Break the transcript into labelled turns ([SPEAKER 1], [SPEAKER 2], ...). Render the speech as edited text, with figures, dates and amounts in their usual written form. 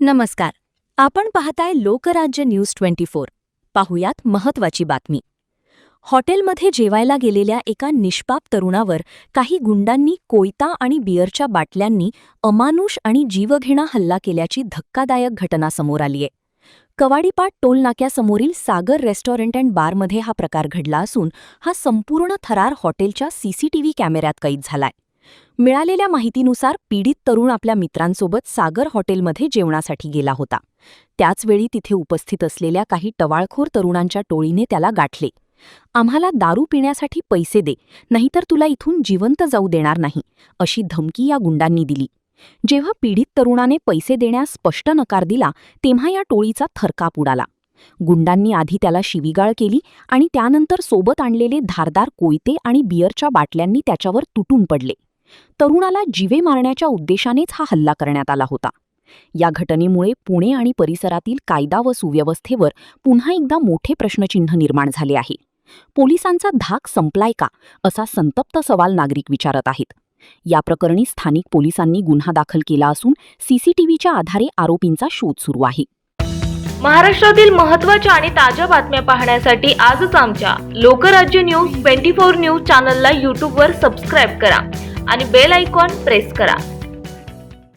[SPEAKER 1] नमस्कार. आपण पाहताय लोकराज्य न्यूज 24. पाहुयात महत्त्वाची बातमी. हॉटेलमध्ये जेवायला गेलेल्या एका निष्पाप तरुणावर काही गुंडांनी कोयता आणि बिअरच्या बाटल्यांनी अमानुष आणि जीवघेणा हल्ला केल्याची धक्कादायक घटना समोर आलीय. कवाडीपाट टोल नाक्यासमोरील सागर रेस्टॉरंट अँड बारमध्ये हा प्रकार घडला असून हा संपूर्ण थरार हॉटेलच्या सीसीटीव्ही कॅमेऱ्यात कैद झालाय. मिळालेल्या माहितीनुसार पीडित तरुण आपल्या मित्रांसोबत सागर हॉटेलमध्ये जेवणासाठी गेला होता. त्याचवेळी तिथे उपस्थित असलेल्या काही टवाळखोर तरुणांच्या टोळीने त्याला गाठले. आम्हाला दारू पिण्यासाठी पैसे दे, नाहीतर तुला इथून जिवंत जाऊ देणार नाही, अशी धमकी या गुंडांनी दिली. जेव्हा पीडित तरुणाने पैसे देण्यास स्पष्ट नकार दिला तेव्हा या टोळीचा थरकाप उडाला. गुंडांनी आधी त्याला शिवीगाळ केली आणि त्यानंतर सोबत आणलेले धारदार कोयते आणि बिअरच्या बाटल्यांनी त्याच्यावर तुटून पडले. तरुणाला जीवे मारण्याच्या उद्देशानेच हा हल्ला करण्यात आला होता. या घटनेमुळे पुणे आणि परिसरातील कायदा व सुव्यवस्थेवर पुन्हा एकदा मोठे प्रश्नचिन्ह निर्माण झाले आहे. पोलिसांचा धाक संपलाय का, असा संतप्त सवाल नागरिक विचारत आहेत. या प्रकरणी स्थानिक पोलिसांनी गुन्हा दाखल केला असून सीसीटीव्हीच्या आधारे आरोपींचा शोध सुरू आहे.
[SPEAKER 2] महाराष्ट्रातील महत्त्वाच्या आणि ताज्या बातम्या पाहण्यासाठी आजच आमच्या लोकराज्य न्यूज 24 न्यूज चॅनलला यूट्यूबवर सबस्क्राईब करा आणि बेल आयकॉन प्रेस करा.